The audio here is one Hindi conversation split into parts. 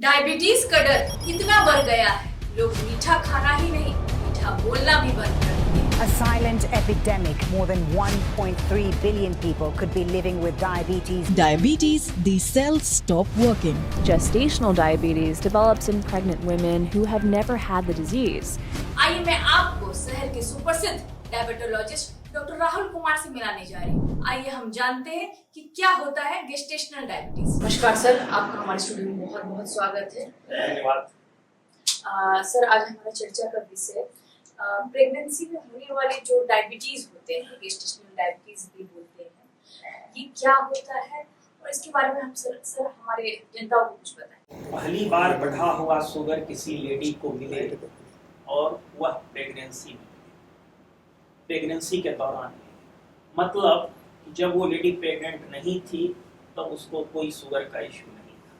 डायबिटीज का डर इतना बढ़ गया है, लोग मीठा खाना ही नहीं, मीठा बोलना भी बंद कर दिए। A silent epidemic. More than 1.3 billion people could be living with diabetes. Diabetes, these cells stop working. Gestational diabetes develops in pregnant women who have never had the disease. आइए मैं आपको शहर के सुप्रसिद्ध डायबिटोलॉजिस्ट डॉक्टर राहुल कुमार से मिलाने जा रही हूँ। आइए हम जानते हैं कि क्या होता है गेस्टेशनल डायबिटीज। नमस्कार सर, आपका हमारे स्टूडियो में बहुत बहुत स्वागत है। धन्यवाद। सर, आज हमारा चर्चा का विषय प्रेगनेंसी में होने वाले जो डायबिटीज होते हैं, गेस्टेशनल डायबिटीज भी बोलते हैं, ये क्या होता है और इसके बारे में हम सर हमारे जनता को कुछ बताएं। पहली बार बढ़ा हुआ शुगर किसी लेडी को मिले और वह प्रेगनेंसी के दौरान मिले, मतलब जब वो लेडी प्रेग्नेंट नहीं थी तो उसको कोई शुगर का इश्यू नहीं था।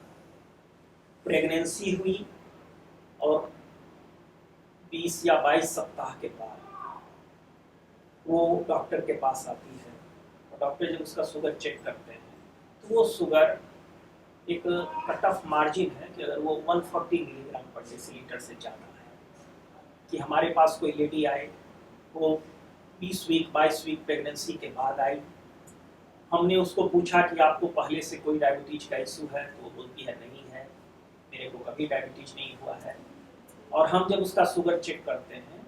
प्रेगनेंसी हुई और 20 या 22 सप्ताह के बाद वो डॉक्टर के पास आती है और डॉक्टर जब उसका शुगर चेक करते हैं तो वो शुगर एक कट ऑफ मार्जिन है कि अगर वो 140 मिलीग्राम पर डेसीलीटर से ज़्यादा है, कि हमारे पास कोई लेडी आए, वो 20 वीक 22 वीक प्रेगनेंसी के बाद आई, हमने उसको पूछा कि आपको पहले से कोई डायबिटीज का इशू है, तो वो बोलती है नहीं है, मेरे को कभी डायबिटीज नहीं हुआ है। और हम जब उसका शुगर चेक करते हैं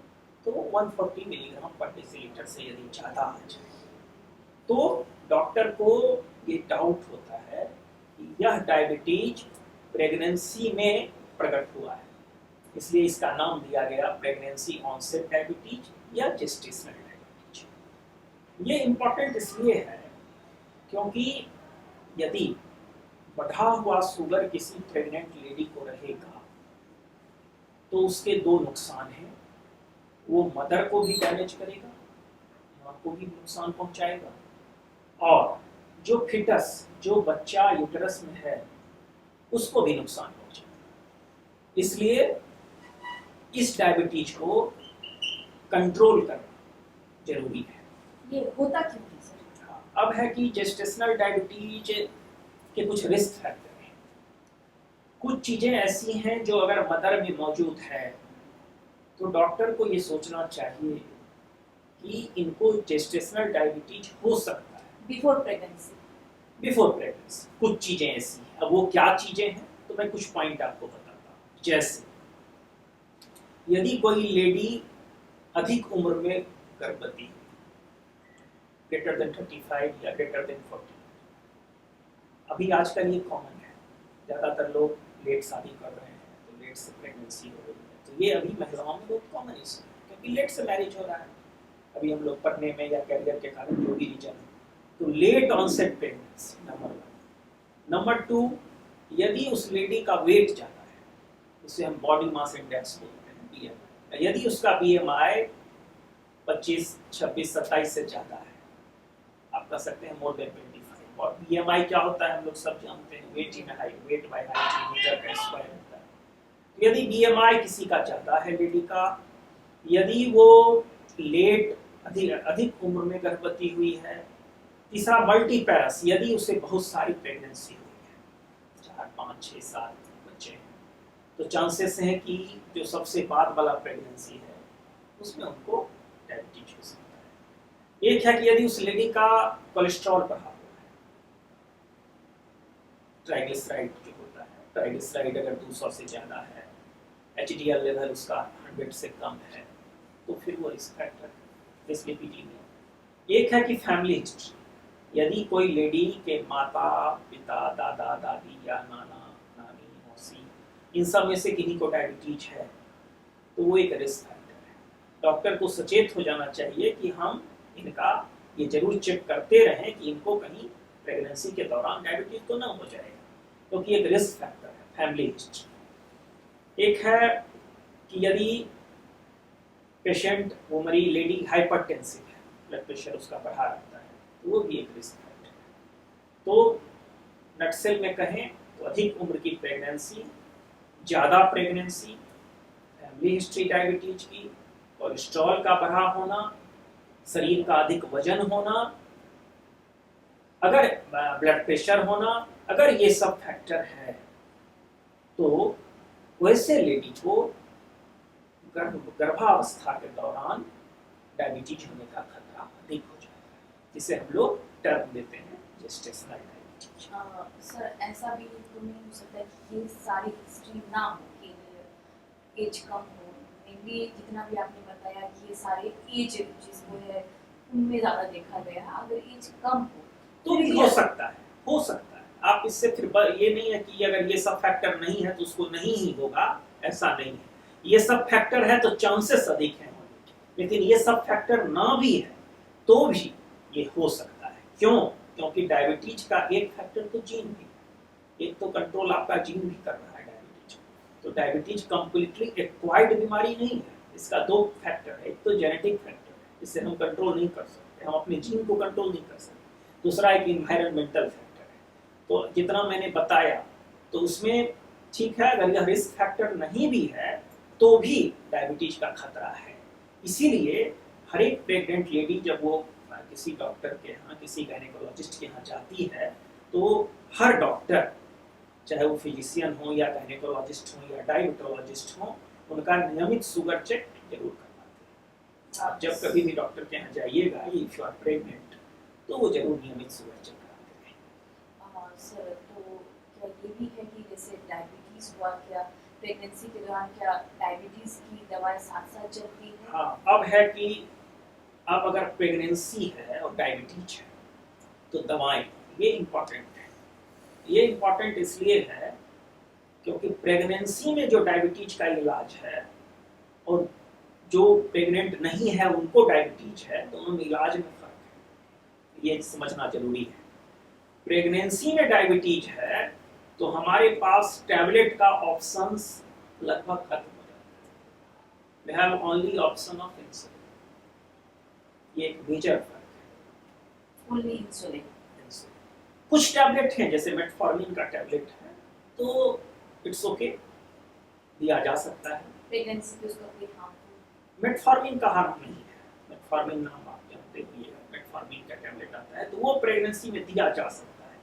तो 140 मिलीग्राम पर डेसीलीटर से यदि ज़्यादा आ जाए तो डॉक्टर को ये डाउट होता है कि यह डायबिटीज प्रेगनेंसी में प्रकट हुआ है, इसलिए इसका नाम दिया गया प्रेगनेंसी ऑनसेट डायबिटीज या जेस्टेशनल डायबिटीज। ये इम्पोर्टेंट इसलिए है क्योंकि यदि बढ़ा हुआ शुगर किसी प्रेग्नेंट लेडी को रहेगा तो उसके दो नुकसान हैं। वो मदर को भी डैमेज करेगा, माँ को भी नुकसान पहुंचाएगा, और जो फिटस, जो बच्चा यूटरस में है, उसको भी नुकसान पहुंचाएगा। इसलिए इस डायबिटीज को कंट्रोल करना जरूरी है। ये होता क्यों है सर? अब है कि जेस्टेशनल डायबिटीज के कुछ रिस्क फैक्टर हैं। कुछ चीज़ें ऐसी हैं जो अगर मदर में मौजूद है तो डॉक्टर को ये सोचना चाहिए कि इनको जेस्टेशनल डायबिटीज हो सकता है बिफोर प्रेगनेंसी। कुछ चीज़ें ऐसी हैं। अब वो क्या चीज़ें हैं तो मैं कुछ पॉइंट आपको बताता हूँ। जैसे यदि कोई लेडी अधिक उम्र में गर्भवती है, ग्रेटर देन 35 या ग्रेटर देन 40, अभी आजकल ये कॉमन है, ज़्यादातर लोग लेट शादी कर रहे हैं तो लेट से प्रेगनेंसी हो रही है, तो ये अभी महिलाओं में बहुत कॉमन इशू है क्योंकि लेट से मैरिज हो रहा है, अभी हम लोग पढ़ने में या कैरियर के कारण जो भी रीजन है, तो late onset pregnancy number 1। Number 2, यदि उस लेडी का वेट ज़्यादा है, उसे हम बॉडी मास इंडेक्स बोलते हैं, BMI, यदि उसका BMI 25, 26, 27 से ज़्यादा है, आप कह सकते हैं मोर देन 25। और BMI क्या होता है हम लोग सब जानते हैं, weight in height, weight by height metre का स्क्वायर होता है। तो यदि BMI किसी का ज़्यादा है लेडी का, यदि वो लेट अधिक उम्र में गर्भवती हुई है, तीसरा मल्टीपैरस, यदि उसे बहुत सारी प्रेगनेंसी हुई है, 4, 5, 6, 7 बच्चे हैं, तो चांसेस हैं कि जो सबसे बाद वाला प्रेगनेंसी है उसमें उनको डायबिटीज हो सकता है। एक है कि यदि उस लेडी का कोलेस्ट्रॉल बढ़ा हुआ है, ट्राइग्लिसराइड जो होता है, ट्राइग्लिसराइड अगर 200 से ज़्यादा है, HDL लेवल उसका 100 से कम है, तो फिर वो रिस्क फैक्टर है डिस्लिपिडीमिया। एक है कि फैमिली हिस्ट्री, यदि कोई लेडी के माता पिता, दादा दादी या नाना नानी, मौसी, इन सब में से किन्हीं को डायबिटीज है तो वो एक रिस्क फैक्टर है। डॉक्टर को सचेत हो जाना चाहिए कि हम इनका ये जरूर चेक करते रहें कि इनको कहीं प्रेगनेंसी के दौरान डायबिटीज तो ना हो जाएगा, क्योंकि एक रिस्क फैक्टर है फैमिली हिस्ट्री। एक है कि यदि पेशेंट, वो मरी लेडी हाइपरटेंसिव है, ब्लड प्रेशर उसका बढ़ा रहता है, तो वो भी एक रिस्क फैक्टर है। तो नटसेल में कहें तो अधिक उम्र की प्रेगनेंसी, ज़्यादा प्रेगनेंसी, फैमिली हिस्ट्री डायबिटीज की, कोलेस्ट्रॉल का बढ़ा होना, शरीर का अधिक वजन होना, अगर ब्लड प्रेशर होना, अगर ये सब फैक्टर है तो वैसे लेडी को गर्भावस्था के दौरान डायबिटीज होने का खतरा अधिक हो जाता है, जिसे हम लोग टर्म देते हैं जेस्टेशनल डायबिटीज। सर ऐसा भी तो नहीं हो सकता कि ये सारी हिस्ट्री ना हो कि एज कम हो, मेनली जितना भी आपने बताया कि ये सारे एज जिसको है उनमें ज़्यादा देखा गया, अगर एज कम हो तो भी हो सकता है, हो सकता है। आप इससे फिर ये नहीं है कि अगर ये सब फैक्टर नहीं है तो उसको नहीं ही होगा, ऐसा नहीं है। ये सब फैक्टर है तो चांसेस अधिक हैं होने के, लेकिन ये सब फैक्टर ना भी है तो भी ये हो सकता है। क्यों? क्योंकि डायबिटीज का एक फैक्टर तो जीन भी है, एक तो कंट्रोल आपका जीन भी कर रहा है डायबिटीज। तो डायबिटीज कंप्लीटली एक्वायर्ड बीमारी नहीं है, इसका दो फैक्टर है, एक तो जेनेटिक फैक्टर है, इससे हम कंट्रोल नहीं कर सकते, हम अपने जीन को कंट्रोल नहीं कर सकते। दूसरा एक इन्वायरमेंटल फैक्टर है। तो जितना मैंने बताया तो उसमें ठीक है, अगर यह रिस्क फैक्टर नहीं भी है तो भी डायबिटीज का खतरा है। इसीलिए हर एक प्रेग्नेंट लेडी जब वो किसी डॉक्टर के यहाँ, किसी गायनेकोलॉजिस्ट के यहाँ जाती है तो हर डॉक्टर, चाहे वो फिजिशियन हो या गायनेकोलॉजिस्ट हो या डायबिटोलॉजिस्ट हो, उनका नियमित शुगर चेक जरूर करवाते हैं। आप जब कभी भी डॉक्टर के यहाँ जाइएगा, इफ यू आर प्रेग्नेंट, तो वो जरूर नियमित शुगर चेक कराते हैं। सर तो क्या ये भी है कि जैसे डायबिटीज हुआ, क्या प्रेगनेंसी के दौरान क्या डायबिटीज की दवाएं साथ साथ चलती है? हाँ, अब है कि अब अगर प्रेगनेंसी है और डायबिटीज है तो दवाएं, ये इम्पोर्टेंट है। ये इम्पोर्टेंट इसलिए है क्योंकि प्रेगनेंसी में जो डायबिटीज का इलाज है और जो प्रेग्नेंट नहीं है उनको डायबिटीज है, तो उनमें इलाज में फर्क है, ये समझना जरूरी है। प्रेगनेंसी में डायबिटीज है तो हमारे पास टैबलेट का ऑप्शंस लगभग खत्म हो जाता है। We have only option of insulin, ये एक मेजर फर्क है। Only insulin. कुछ टैबलेट हैं जैसे मेटफॉर्मिन का टैबलेट है तो इट्स ओके, दिया जा सकता है। प्रेगनेंसी में उसका कोई हार्मफुल? मेटफॉर्मिन का हार्म नहीं है। मेटफॉर्मिन नाम आप जानते होंगे, मेटफॉर्मिन का टैबलेट आता है तो वो प्रेगनेंसी में दिया जा सकता है।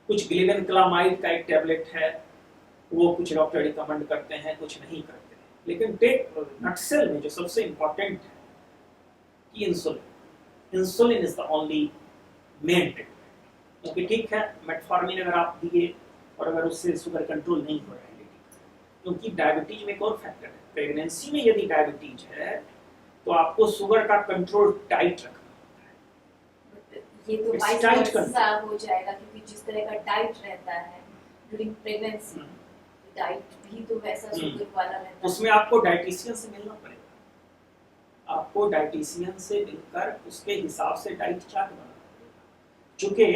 कुछ ग्लेवेनक्लामाइड का एक टैबलेट है, वो कुछ डॉक्टर रिकमेंड करते हैं, कुछ नहीं करते हैं। लेकिन टेक नटसेल में जो सबसे इम्पोर्टेंट है कि insulin is the only main treatment. क्योंकि ठीक है, मेटफॉर्मिन अगर आप दिए और अगर उससे शुगर कंट्रोल नहीं हो रहा है, क्योंकि डायबिटीज में एक और फैक्टर है, प्रेगनेंसी में यदि डायबिटीज है तो आपको शुगर का कंट्रोल टाइट रखना होता है। ये तो It's वाइस tight वर्सा हो जाएगा, क्योंकि जिस तरह का डाइट रहता है ड्यूरिंग प्रेगनेंसी, डाइट भी तो वैसा शुगर वाला रहता है। उसमें आपको डाइटिशियन से मिलना पड़ेगा, आपको डाइटिशियन से मिलकर उसके हिसाब से डाइट चार्ट बनाना पड़ेगा। चूंकि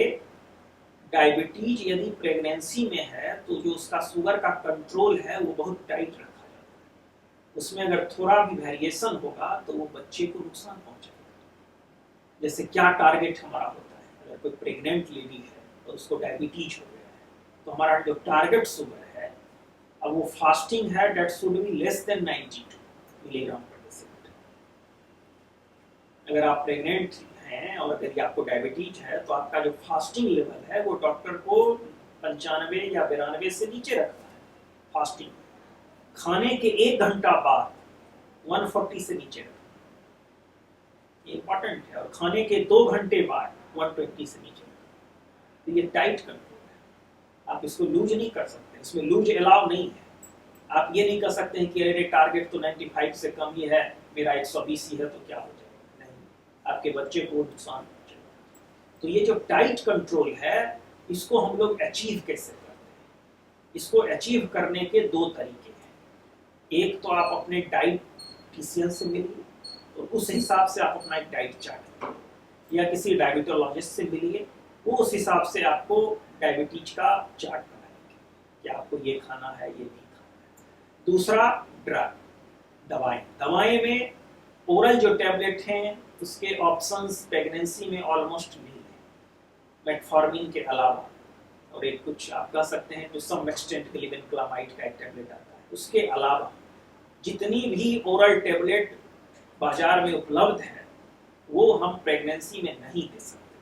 डायबिटीज यदि प्रेगनेंसी में है तो जो उसका शुगर का कंट्रोल है वो बहुत टाइट रखा जाता है। उसमें अगर थोड़ा भी वेरिएशन होगा तो वो बच्चे को नुकसान पहुंचाएगा। जैसे क्या टारगेट हमारा होता है, अगर कोई प्रेग्नेंट लेडी है और उसको डायबिटीज हो गया है तो हमारा जो टारगेट शुगर है, अब वो फास्टिंग है, that should be less than 92 milligram पर डेसिलिटर। अगर आप प्रेग्नेंट हैं और यदि आपको डायबिटीज है तो आपका जो फास्टिंग लेवल है वो डॉक्टर को 95 या 92 से नीचे रखना है। फास्टिंग खाने के 1 घंटा बाद 140 से नीचे रखना, ये इंपॉर्टेंट है। और खाने के 2 घंटे बाद 120 से नीचे रखना। तो ये टाइट कंट्रोल है, आप इसको लूज नहीं कर सकते, इसमें लूज अलाउ नहीं है। आप ये नहीं कर सकते हैं कि अरे टारगेट तो 95 से कम ही है, मेरा 120 ही है तो क्या हो जाएगा, आपके बच्चे को नुकसान पहुंचेगा। तो ये जो टाइट कंट्रोल है इसको हम लोग अचीव कैसे करते हैं? इसको अचीव करने के 2 तरीके हैं। एक तो आप अपने डाइटिशियन से मिलिए तो उस हिसाब से आप अपना एक डाइट चार्ट करिए, या किसी डायबिटोलॉजिस्ट से मिलिए, वो उस हिसाब से आपको डायबिटीज का चार्ट बनाएंगे कि आपको ये खाना है, ये नहीं खाना है। दूसरा ड्रग, दवाएं में ओरल जो टैबलेट हैं उसके ऑप्शंस प्रेगनेंसी में ऑलमोस्ट नहीं है, मेटफॉर्मिन के अलावा। और एक कुछ आप कह सकते हैं टू सम एक्सटेंट ग्लेवेनक्लामाइड का एक टैबलेट आता है। उसके अलावा जितनी भी ओरल टैबलेट बाजार में उपलब्ध है वो हम प्रेगनेंसी में नहीं दे सकते,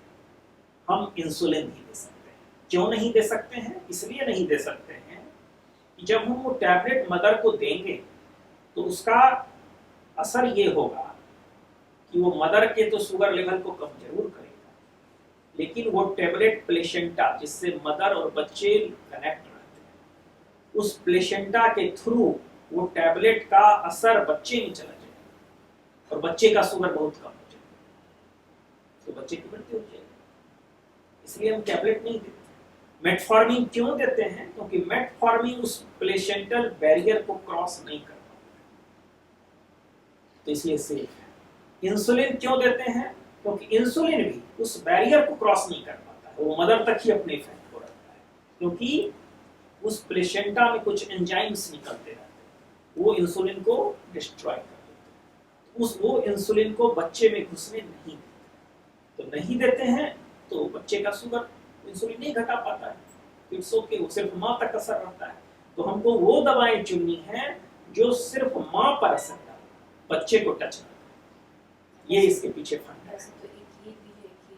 हम इंसुलिन ही दे सकते हैं। क्यों नहीं दे सकते हैं? इसलिए नहीं दे सकते हैं कि जब हम वो टैबलेट मदर को देंगे तो उसका असर ये होगा कि वो मदर के तो शुगर लेवल को कम जरूर करेगा, लेकिन वो टैबलेट प्लेसेंटा जिससे मदर और बच्चे कनेक्ट रहते हैं, उस प्लेसेंटा के थ्रू वो टैबलेट का असर बच्चे में चला जाएगा और बच्चे का शुगर बहुत कम हो जाएगा, तो बच्चे की मृत्यु हो जाएगी। इसलिए हम टैबलेट नहीं देते। मेटफॉर्मिन क्यों देते हैं? क्योंकि मेटफॉर्मिन उस प्लेसेंटल बैरियर को क्रॉस नहीं कर पाता, तो इसलिए सेफ है। इंसुलिन क्यों देते हैं? क्योंकि इंसुलिन भी उस बैरियर को क्रॉस नहीं कर पाता है, वो मदर तक ही अपने इफेक्ट को रखता है, क्योंकि उस प्लेसेंटा में कुछ एंजाइम्स निकलते रहते हैं, वो इंसुलिन को डिस्ट्रॉय कर देते हैं। वो इंसुलिन को बच्चे में घुसने नहीं देते, तो नहीं देते हैं तो बच्चे का शुगर इंसुलिन नहीं घटा पाता है, इट्स ओके, वो सिर्फ माँ तक असर रहता है। तो हमको वो दवाएं चुननी है जो सिर्फ माँ पर असर डाले, बच्चे को टच ना करे। ये इसके पीछे फंड है। वैसे तो एक ये भी है कि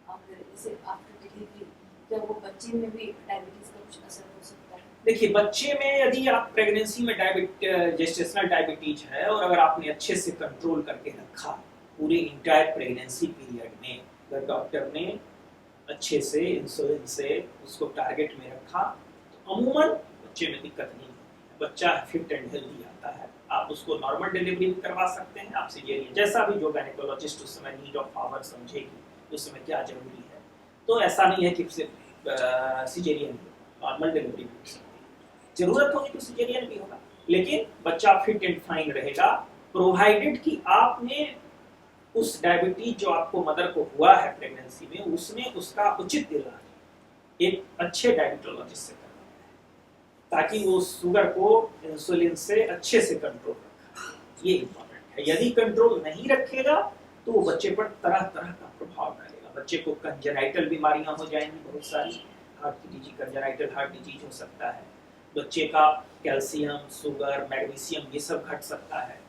अगर इसे आफ्टर डिलीवरी क्या वो बच्चे में भी डायबिटीज का कुछ असर हो सकता है? देखिए, बच्चे में यदि आप प्रेगनेंसी में जेस्टेशनल डायबिटीज है और अगर आपने अच्छे से कंट्रोल करके रखा पूरे इंटायर प्रेगनेंसी पीरियड में, अगर डॉक्टर ने अच्छे से इंसुलिन से उसको टारगेट में रखा, तो अमूमन बच्चे में दिक्कत नहीं होती है, बच्चा फिट एंड हेल्दी आता है। आप उसको नॉर्मल डिलीवरी भी करवा सकते हैं, आप सिजेरियन, जैसा भी जो गायनेकोलॉजिस्ट उस समय नीड ऑफ आवर समझेगी उस समय क्या जरूरी है। तो ऐसा नहीं है कि सिर्फ सिजेरियन, नॉर्मल डिलीवरी भी हो सकती है, जरूरत होगी तो सिजेरियन भी होगा, लेकिन बच्चा फिट एंड फाइन रहेगा, प्रोवाइडेड कि आपने उस डायबिटीज जो आपको मदर को हुआ है प्रेगनेंसी में, उसमें उसका उचित इलाज एक अच्छे डायबिटोलॉजिस्ट से करना है, ताकि वो शुगर को इंसुलिन से अच्छे से कंट्रोल रखे। ये इम्पोर्टेंट है। यदि कंट्रोल नहीं रखेगा तो वो बच्चे पर तरह तरह का प्रभाव डालेगा। बच्चे को कंजेनाइटल बीमारियां हो जाएंगी, बहुत सारी हार्ट की डिजीज, कंजेनाइटल हार्ट डिजीज हो सकता है, बच्चे का कैल्शियम, शुगर, मैग्नीशियम ये सब घट सकता है,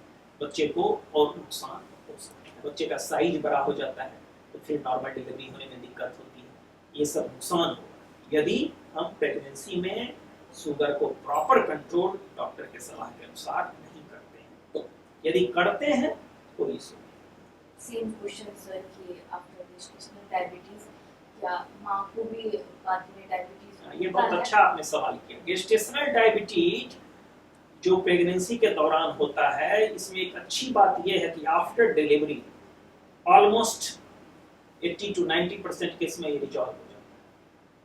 बच्चे को और नुकसान हो सकता है, बच्चे का साइज बड़ा हो जाता है तो फिर नॉर्मल डिलीवरी होने में दिक्कत होती है, ये सब नुकसान होगा यदि हम प्रेगनेंसी में शुगर को प्रॉपर कंट्रोल डॉक्टर के सलाह के अनुसार नहीं करते हैं। तो यदि करते हैं कोई इशू नहीं। सेम क्वेश्चन सर कि आफ्टर जेस्टेशनल डायबिटीज क्या माँ को भी बाद में डायबिटीज? ये बहुत अच्छा आपने सवाल किया। जेस्टेशनल डायबिटीज जो प्रेगनेंसी के दौरान होता है, इसमें एक अच्छी बात यह है कि after delivery almost 80 to 90% case में ये रिजॉल्व हो जाता है।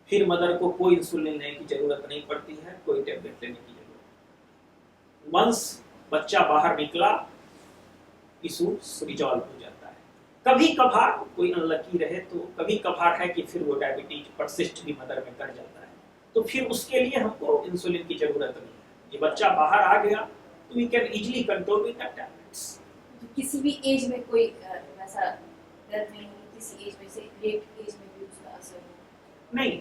फिर मदर को कोई इंसुलिन लेने की जरूरत नहीं पड़ती है, कोई टेबलेट लेने की जरूरत नहीं। वंस बच्चा बाहर निकला, इशू रिजॉल्व हो जाता है। कभी कभार कोई अनलकी रहे तो कभी कभार है कि फिर वो डायबिटीज परसिस्ट भी मदर में कर जाता है, तो फिर उसके लिए हमको इंसुलिन की जरूरत नहीं है। ये बच्चा बाहर आ गया तो we can easily control with the tablets. तो किसी भी एज में कोई वैसा डर नहीं है कि किसी एज में से लेट एज में भी उसका असर हो? नहीं,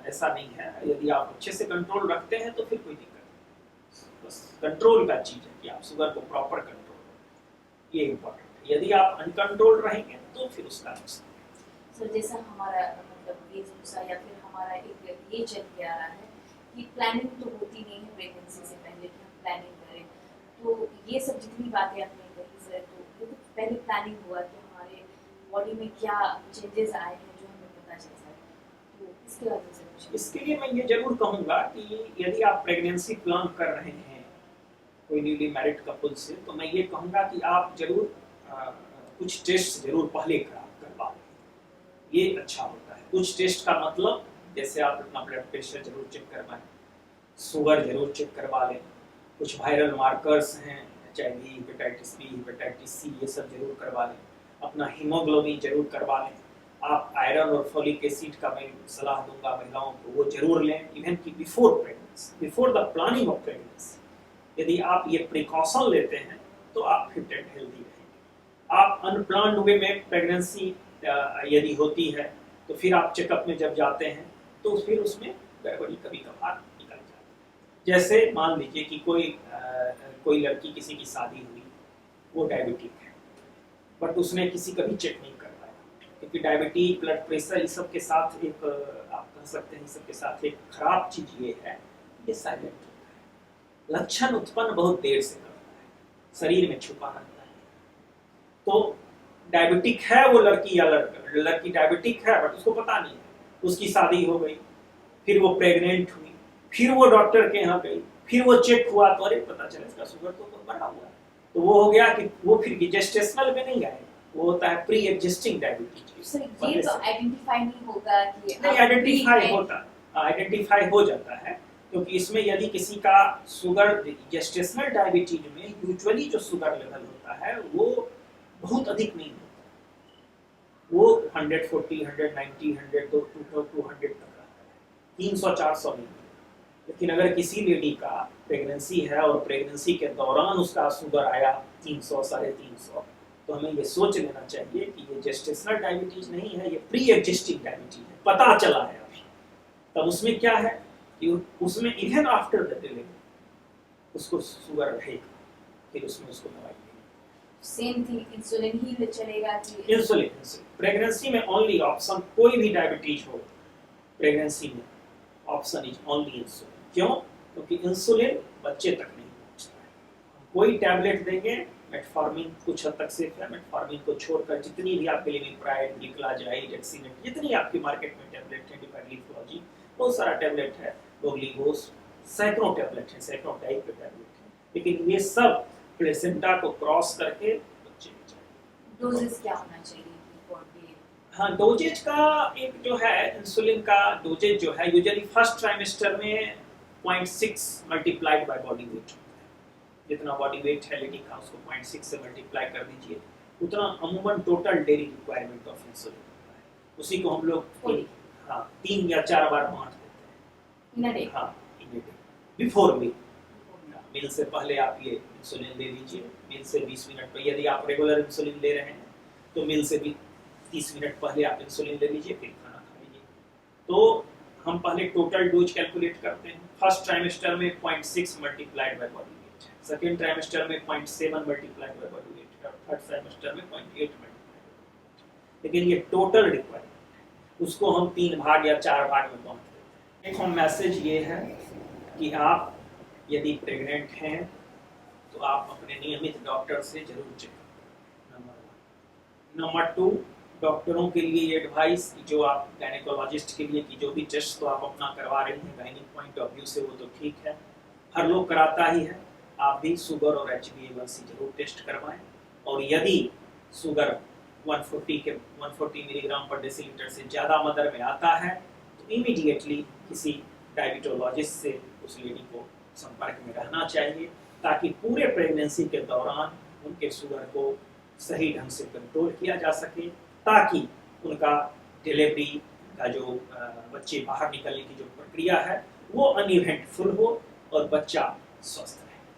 ऐसा नहीं है। यदि आप अच्छे से कंट्रोल रखते हैं तो फिर कोई दिक्कत नहीं। बस कंट्रोल का चीज है कि आप शुगर को प्रॉपर कंट्रोल करें, ये इम्पोर्टेंट है। यदि आप अनकंट्रोल रहेंगे तो फिर उसका नुकसान। सर जैसा हमारा मतलब वेशभूषा या फिर हमारा एक ये चल के आ रहा है कि प्लानिंग तो होती नहीं है प्रेगनेंसी से पहले कि हम प्लानिंग करें, तो ये सब जितनी बातें आपने कही सर, तो ये तो पहले प्लानिंग हुआ कि हमारे बॉडी में क्या चेंजेस आए हैं जो हमें पता चल जाए, तो इसके बारे में कुछ? इसके लिए मैं ये जरूर कहूँगा कि यदि आप प्रेगनेंसी प्लान कर रहे हैं कोई न्यूली मैरिड कपल से, तो मैं ये कहूँगा कि आप जरूर कुछ टेस्ट जरूर पहले करवा लें, ये अच्छा होता है। कुछ टेस्ट का मतलब जैसे आप अपना ब्लड प्रेशर जरूर चेक करवाएं, शुगर जरूर चेक करवा लें, कुछ वायरल मार्कर्स हैं HIV, hepatitis B, hepatitis C, ये सब जरूर करवा लें, अपना हीमोग्लोबिन जरूर करवा लें। आप आयरन और फोलिक एसिड का मैं सलाह दूंगा महिलाओं को, वो जरूर लें, इवन कि before pregnancy, before the planning of pregnancy. यदि आप ये प्रिकॉशन लेते हैं तो आप फिट एंड हेल्दी रहेंगे। आप अनप्लान्ड वे में प्रेगनेंसी यदि होती है तो फिर आप चेकअप में जब जाते हैं तो फिर उसमें गड़बड़ी कभी कभार निकल जाती है। जैसे मान लीजिए कि कोई लड़की, किसी की शादी हुई, वो डायबिटिक है, बट उसने किसी का भी चेक नहीं करवाया, क्योंकि डायबिटीज, ब्लड प्रेशर, इस सब के साथ एक आप कह सकते हैं, इस सब के साथ एक खराब चीज ये है, ये साइलेंट होता है। लक्षण उत्पन्न बहुत देर से करता है, शरीर में छुपा रहता है। तो डायबिटिक है वो लड़की या लड़का, लड़की डायबिटिक है बट उसको पता नहीं है, उसकी शादी हो गई, फिर वो प्रेग्नेंट हुई, फिर वो डॉक्टर के यहाँ गई, फिर वो चेक हुआ तो अरे पता चला इसका शुगर तो बढ़ा हुआ है। तो वो हो गया कि वो फिर जेस्टेशनल में नहीं आए, वो होता है प्री एग्जिस्टिंग डायबिटीज। सर ये तो आइडेंटिफाई नहीं होगा कि नहीं, आइडेंटिफाई हो जाता है, क्योंकि इसमें यदि किसी का शुगर जेस्टेशनल डायबिटीज में यूजुअली जो शुगर लेवल होता है वो बहुत अधिक नहीं होता, वो 140, 190, 100, 200 तक रहता है, 300-400 नहीं। लेकिन अगर किसी लेडी का प्रेगनेंसी है और प्रेगनेंसी के दौरान उसका शुगर आया 300, 350, तो हमें ये सोच लेना चाहिए कि ये जेस्टेशनल डायबिटीज नहीं है, ये प्री एग्जिस्टिंग डायबिटीज है, पता चला है अभी। तब उसमें क्या है कि उसमें इवन आफ्टर द डिलीवरी उसको शुगर रहेगा, फिर उसमें उसको दवाई देगी। सेम थिंग इंसुलिन ही चलेगा कि इंसुलिन प्रेगनेंसी में ओनली ऑप्शन, कोई भी डायबिटीज हो प्रेगनेंसी में ऑप्शन इज ओनली इंसुलिन। क्यों? क्योंकि इंसुलिन बच्चे तक नहीं पहुंचता है। कोई टैबलेट देंगे, मेटफॉर्मिन कुछ हद तक सेफ है, मेटफॉर्मिन को छोड़कर जितनी भी आपके लिए प्राइड, ग्लिक्लाजाइड, एक्सीनेट, जितनी आपकी मार्केट में टैबलेट है, डिपेंडिफ्लॉजी, बहुत सारा टैबलेट है, लोगलीगोस, सैकड़ों टैबलेट है, सैकड़ों टाइप के टैबलेट है, लेकिन ये सब प्लेसेंटा को क्रॉस करके बच्चे में जाएंगे। डोजेस क्या होना चाहिए फॉर डे? हाँ, डोजेज का एक जो है इंसुलिन का डोजेज जो है यूजुअली फर्स्ट ट्राइमेस्टर में 0.6 मल्टीप्लाइड बाय बॉडी वेट होता है। जितना बॉडी वेट है लेडी का उसको 0.6 से मल्टीप्लाई कर दीजिए, उतना अमूमन total daily requirement of insulin होता है। उसी को हम लोग 3 या 4 बार बांट देते हैं इन अ डे। हाँ, इन अ डे, बिफोर मील। मील से पहले आप ये इंसुलिन ले लीजिए, मील से 20 मिनट पर, यदि आप रेगुलर इंसुलिन ले रहे हैं तो मील से भी 30 मिनट पहले आप इंसुलिन ले लीजिए, फिर खाना खा लीजिए। तो हम पहले टोटल डोज कैलकुलेट करते हैं। फर्स्ट ट्राइमेस्टर में 0.6 multiplied by body weight, second trimester में 0.7 मल्टीप्लाइड बाय बॉडी वेट, और थर्ड ट्राइमेस्टर में 0.8 मल्टीप्लाइड। लेकिन ये टोटल रिक्वायरमेंट है, उसको हम 3 भाग या 4 भाग में बांट देते हैं। एक हम मैसेज ये है कि आप यदि प्रेग्नेंट हैं तो आप अपने नियमित डॉक्टर से जरूर चेक करें, नंबर 2, डॉक्टरों के लिए ये एडवाइस कि जो आप गायनेकोलॉजिस्ट के लिए कि जो भी टेस्ट तो आप अपना करवा रही हैं गायनिक पॉइंट ऑफ व्यू से, वो तो ठीक है, हर लोग कराता ही है, आप भी शुगर और HbA1c जरूर टेस्ट करवाएं। और यदि शुगर 140 मिलीग्राम पर डेसीलीटर से ज़्यादा मदर में आता है तो इमीडिएटली किसी डायबिटोलॉजिस्ट से उस लेडी को संपर्क में रहना चाहिए, ताकि पूरे प्रेगनेंसी के दौरान उनके शुगर को सही ढंग से कंट्रोल किया जा सके, ताकि उनका डिलीवरी का जो बच्चे बाहर निकलने की जो प्रक्रिया है वो अनइवेंटफुल हो और बच्चा स्वस्थ रहे।